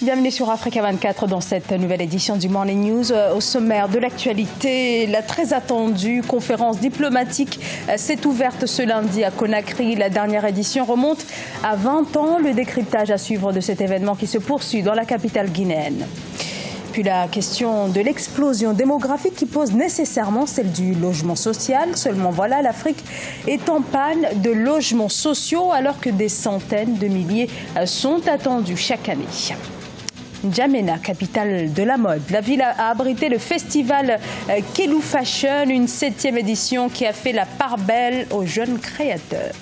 bienvenue sur Africa 24 dans cette nouvelle édition du Morning News. Au sommaire de l'actualité, la très attendue conférence diplomatique s'est ouverte ce lundi à Conakry. La dernière édition remonte à 20 ans. Le décryptage à suivre de cet événement qui se poursuit dans la capitale guinéenne. Puis la question de l'explosion démographique qui pose nécessairement celle du logement social. Seulement voilà, l'Afrique est en panne de logements sociaux alors que des centaines de milliers sont attendus chaque année. N'Djamena, capitale de la mode. La ville a abrité le festival Kelou Fashion, une 7e édition qui a fait la part belle aux jeunes créateurs.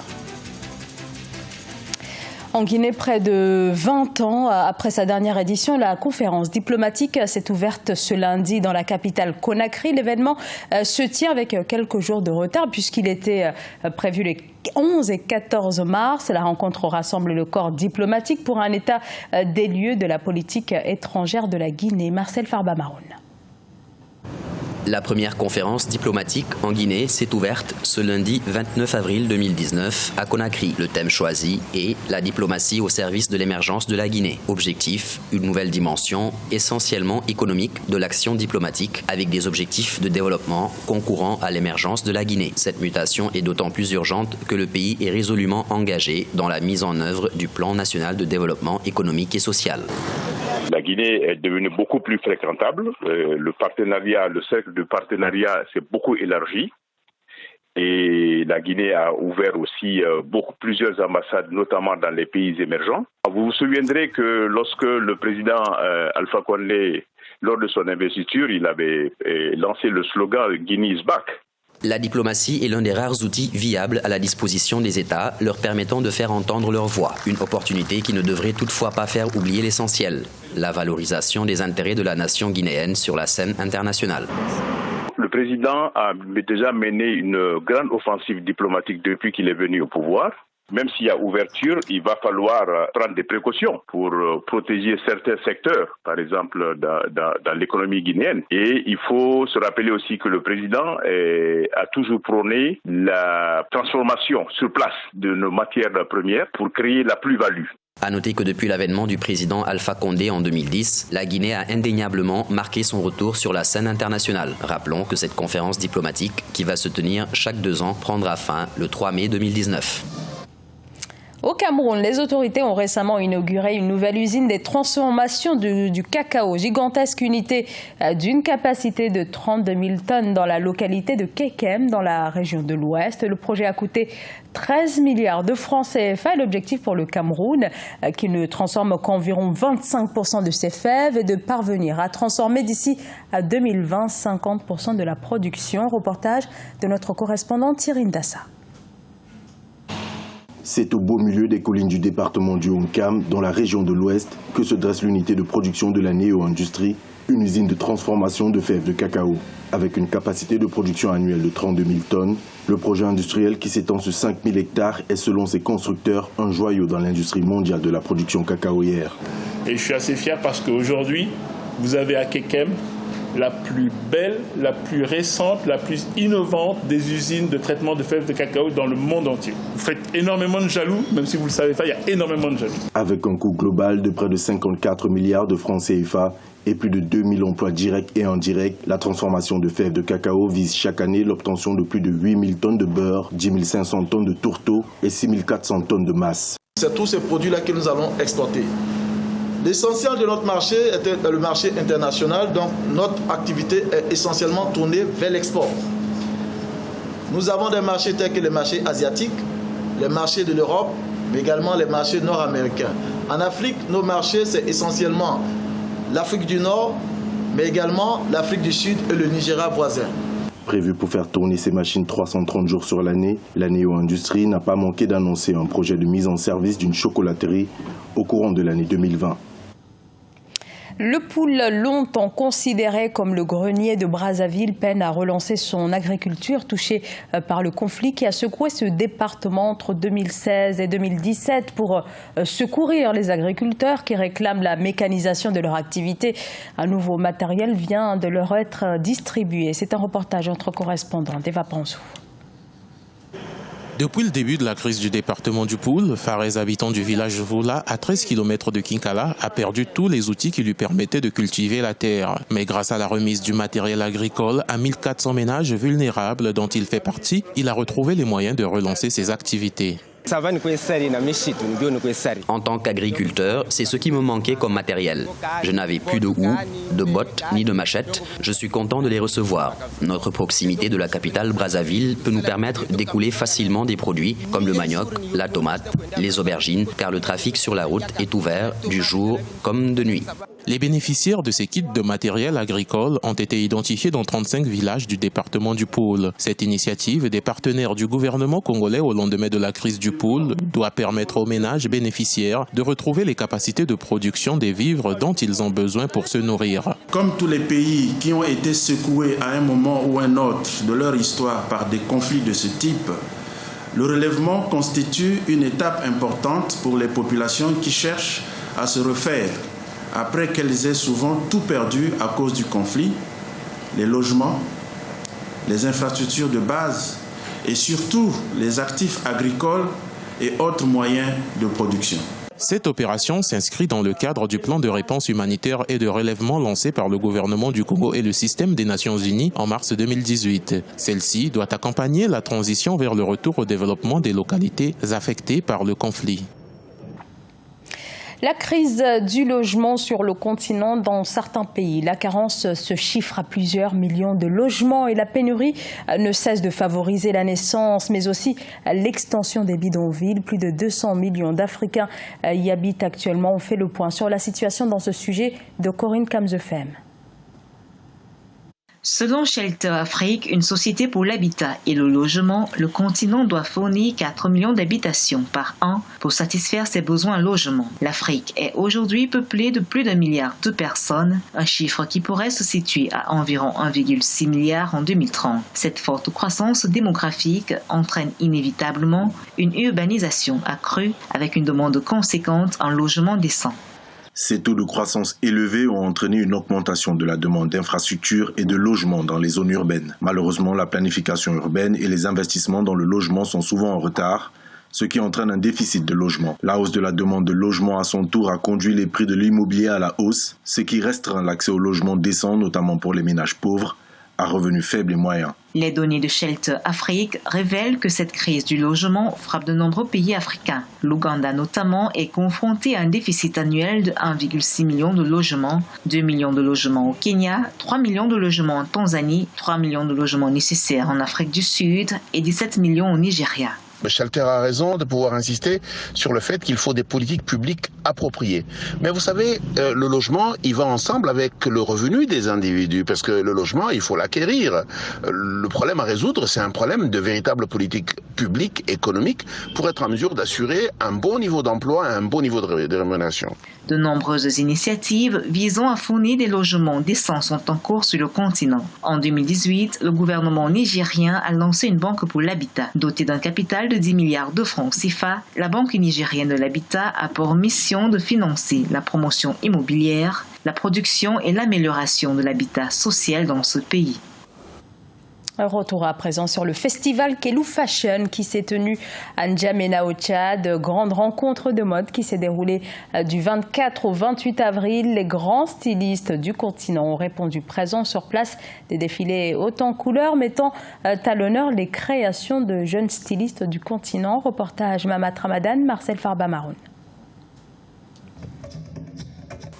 En Guinée, près de 20 ans après sa dernière édition, la conférence diplomatique s'est ouverte ce lundi dans la capitale Conakry. L'événement se tient avec quelques jours de retard puisqu'il était prévu les 11 et 14 mars. La rencontre rassemble le corps diplomatique pour un état des lieux de la politique étrangère de la Guinée. Marcel Farba-Maroun. La première conférence diplomatique en Guinée s'est ouverte ce lundi 29 avril 2019 à Conakry. Le thème choisi est la diplomatie au service de l'émergence de la Guinée. Objectif, une nouvelle dimension essentiellement économique de l'action diplomatique avec des objectifs de développement concourant à l'émergence de la Guinée. Cette mutation est d'autant plus urgente que le pays est résolument engagé dans la mise en œuvre du plan national de développement économique et social. La Guinée est devenue beaucoup plus fréquentable. Le cercle de partenariat s'est beaucoup élargi. Et la Guinée a ouvert aussi plusieurs ambassades, notamment dans les pays émergents. Vous vous souviendrez que lorsque le président Alpha Condé, lors de son investiture, il avait lancé le slogan « Guinea is back ». La diplomatie est l'un des rares outils viables à la disposition des États, leur permettant de faire entendre leur voix. Une opportunité qui ne devrait toutefois pas faire oublier l'essentiel, la valorisation des intérêts de la nation guinéenne sur la scène internationale. Le président a déjà mené une grande offensive diplomatique depuis qu'il est venu au pouvoir. Même s'il y a ouverture, il va falloir prendre des précautions pour protéger certains secteurs, par exemple dans l'économie guinéenne. Et il faut se rappeler aussi que le président a toujours prôné la transformation sur place de nos matières premières pour créer la plus-value. À noter que depuis l'avènement du président Alpha Condé en 2010, la Guinée a indéniablement marqué son retour sur la scène internationale. Rappelons que cette conférence diplomatique, qui va se tenir chaque 2 ans, prendra fin le 3 mai 2019. Au Cameroun, les autorités ont récemment inauguré une nouvelle usine des transformations du cacao. Gigantesque unité d'une capacité de 32 000 tonnes dans la localité de Kekem, dans la région de l'Ouest. Le projet a coûté 13 milliards de francs CFA. L'objectif pour le Cameroun, qui ne transforme qu'environ 25% de ses fèves, est de parvenir à transformer d'ici à 2020 50% de la production. Reportage de notre correspondant Thierry Ndassa. C'est au beau milieu des collines du département du Haut-Cam, dans la région de l'Ouest, que se dresse l'unité de production de la Néo-Industrie, une usine de transformation de fèves de cacao. Avec une capacité de production annuelle de 32 000 tonnes, le projet industriel qui s'étend sur 5 000 hectares est selon ses constructeurs un joyau dans l'industrie mondiale de la production cacaoyère. Et je suis assez fier parce qu'aujourd'hui, vous avez à Kekem la plus belle, la plus récente, la plus innovante des usines de traitement de fèves de cacao dans le monde entier. Vous faites énormément de jaloux, même si vous ne le savez pas, il y a énormément de jaloux. Avec un coût global de près de 54 milliards de francs CFA et plus de 2000 emplois directs et indirects, la transformation de fèves de cacao vise chaque année l'obtention de plus de 8000 tonnes de beurre, 10 500 tonnes de tourteau et 6400 tonnes de masse. C'est tous ces produits-là que nous allons exploiter. L'essentiel de notre marché est le marché international, donc notre activité est essentiellement tournée vers l'export. Nous avons des marchés tels que les marchés asiatiques, les marchés de l'Europe, mais également les marchés nord-américains. En Afrique, nos marchés, c'est essentiellement l'Afrique du Nord, mais également l'Afrique du Sud et le Nigeria voisin. Prévu pour faire tourner ces machines 330 jours sur l'année, la Néo-Industrie n'a pas manqué d'annoncer un projet de mise en service d'une chocolaterie au courant de l'année 2020. Le Poul, longtemps considéré comme le grenier de Brazzaville, peine à relancer son agriculture touchée par le conflit qui a secoué ce département entre 2016 et 2017 pour secourir les agriculteurs qui réclament la mécanisation de leur activité. Un nouveau matériel vient de leur être distribué. C'est un reportage entre correspondants d'Eva Pansou. Depuis le début de la crise du département du Pool, Fares, habitant du village Voula, à 13 km de Kinkala, a perdu tous les outils qui lui permettaient de cultiver la terre. Mais grâce à la remise du matériel agricole à 1400 ménages vulnérables dont il fait partie, il a retrouvé les moyens de relancer ses activités. En tant qu'agriculteur, c'est ce qui me manquait comme matériel. Je n'avais plus de houe, de bottes ni de machettes. Je suis content de les recevoir. Notre proximité de la capitale Brazzaville peut nous permettre d'écouler facilement des produits comme le manioc, la tomate, les aubergines, car le trafic sur la route est ouvert du jour comme de nuit. Les bénéficiaires de ces kits de matériel agricole ont été identifiés dans 35 villages du département du Pool. Cette initiative des partenaires du gouvernement congolais au lendemain de la crise du Pool doit permettre aux ménages bénéficiaires de retrouver les capacités de production des vivres dont ils ont besoin pour se nourrir. Comme tous les pays qui ont été secoués à un moment ou un autre de leur histoire par des conflits de ce type, le relèvement constitue une étape importante pour les populations qui cherchent à se refaire après qu'elles aient souvent tout perdu à cause du conflit, les logements, les infrastructures de base et surtout les actifs agricoles et autres moyens de production. Cette opération s'inscrit dans le cadre du plan de réponse humanitaire et de relèvement lancé par le gouvernement du Congo et le système des Nations Unies en mars 2018. Celle-ci doit accompagner la transition vers le retour au développement des localités affectées par le conflit. La crise du logement sur le continent dans certains pays. La carence se chiffre à plusieurs millions de logements et la pénurie ne cesse de favoriser la naissance, mais aussi l'extension des bidonvilles. Plus de 200 millions d'Africains y habitent actuellement. On fait le point sur la situation dans ce sujet de Corinne Kamzefem. Selon Shelter Afrique, une société pour l'habitat et le logement, le continent doit fournir 4 millions d'habitations par an pour satisfaire ses besoins en logement. L'Afrique est aujourd'hui peuplée de plus d'1 milliard de personnes, un chiffre qui pourrait se situer à environ 1,6 milliard en 2030. Cette forte croissance démographique entraîne inévitablement une urbanisation accrue avec une demande conséquente en logement décent. Ces taux de croissance élevés ont entraîné une augmentation de la demande d'infrastructures et de logements dans les zones urbaines. Malheureusement, la planification urbaine et les investissements dans le logement sont souvent en retard, ce qui entraîne un déficit de logement. La hausse de la demande de logement à son tour a conduit les prix de l'immobilier à la hausse, ce qui restreint l'accès au logement décent, notamment pour les ménages pauvres, à revenus faibles et moyens. Les données de Shelter Afrique révèlent que cette crise du logement frappe de nombreux pays africains. L'Ouganda notamment est confronté à un déficit annuel de 1,6 million de logements, 2 millions de logements au Kenya, 3 millions de logements en Tanzanie, 3 millions de logements nécessaires en Afrique du Sud et 17 millions au Nigeria. Shelter a raison de pouvoir insister sur le fait qu'il faut des politiques publiques appropriées. Mais vous savez, le logement, il va ensemble avec le revenu des individus, parce que le logement, il faut l'acquérir. Le problème à résoudre, c'est un problème de véritable politique publique, économique, pour être en mesure d'assurer un bon niveau d'emploi et un bon niveau de rémunération. De nombreuses initiatives visant à fournir des logements décents sont en cours sur le continent. En 2018, le gouvernement nigérien a lancé une banque pour l'habitat. Dotée d'un capital de 10 milliards de francs CFA, la Banque nigérienne de l'habitat a pour mission de financer la promotion immobilière, la production et l'amélioration de l'habitat social dans ce pays. Retour à présent sur le festival Kelou Fashion qui s'est tenu à N'Djamena au Tchad. Grande rencontre de mode qui s'est déroulée du 24 au 28 avril. Les grands stylistes du continent ont répondu présents sur place. Des défilés haut en couleurs mettant à l'honneur les créations de jeunes stylistes du continent. Reportage Mamat Ramadan, Marcel Farba-Maroun.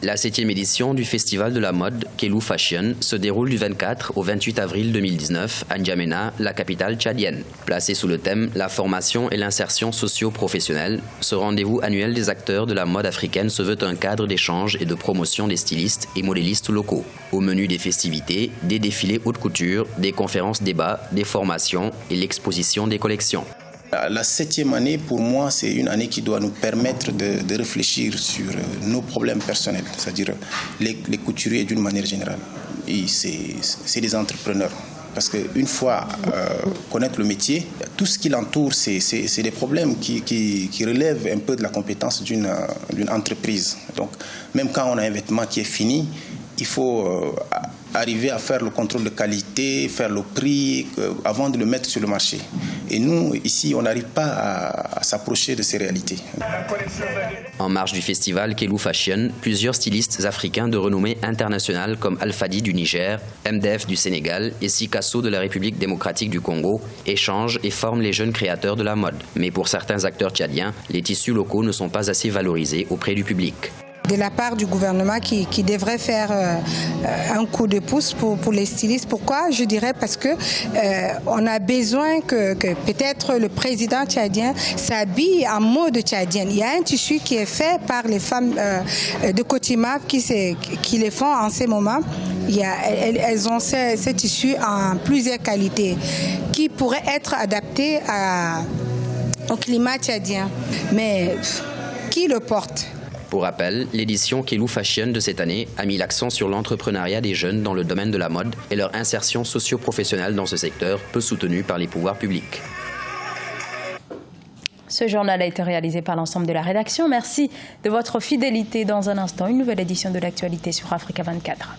La 7e édition du Festival de la mode Kelou Fashion se déroule du 24 au 28 avril 2019 à N'Djamena, la capitale tchadienne. Placé sous le thème « La formation et l'insertion socio-professionnelle », ce rendez-vous annuel des acteurs de la mode africaine se veut un cadre d'échange et de promotion des stylistes et modélistes locaux. Au menu des festivités, des défilés haute couture, des conférences débats, des formations et l'exposition des collections. La 7e année, pour moi, c'est une année qui doit nous permettre de réfléchir sur nos problèmes personnels, c'est-à-dire les couturiers d'une manière générale. Et c'est des entrepreneurs. Parce qu'une fois connaître le métier, tout ce qui l'entoure, c'est des problèmes qui relèvent un peu de la compétence d'une entreprise. Donc, même quand on a un vêtement qui est fini, il faut arriver à faire le contrôle de qualité, faire le prix avant de le mettre sur le marché. Et nous, ici, on n'arrive pas à s'approcher de ces réalités. En marge du festival Kelou Fashion, plusieurs stylistes africains de renommée internationale comme Alfadi du Niger, MDF du Sénégal et Sikasso de la République démocratique du Congo échangent et forment les jeunes créateurs de la mode. Mais pour certains acteurs tchadiens, les tissus locaux ne sont pas assez valorisés auprès du public. De la part du gouvernement qui devrait faire un coup de pouce pour les stylistes. Pourquoi? Je dirais parce que on a besoin que peut-être le président tchadien s'habille en mode tchadienne. Il y a un tissu qui est fait par les femmes de Cotima qui les font en ces moments. Elles ont ce tissu en plusieurs qualités qui pourraient être adaptés au climat tchadien. Mais qui le porte? Pour rappel, l'édition Kelou Fashion de cette année a mis l'accent sur l'entrepreneuriat des jeunes dans le domaine de la mode et leur insertion socio-professionnelle dans ce secteur, peu soutenue par les pouvoirs publics. Ce journal a été réalisé par l'ensemble de la rédaction. Merci de votre fidélité. Dans un instant, une nouvelle édition de l'actualité sur Africa 24.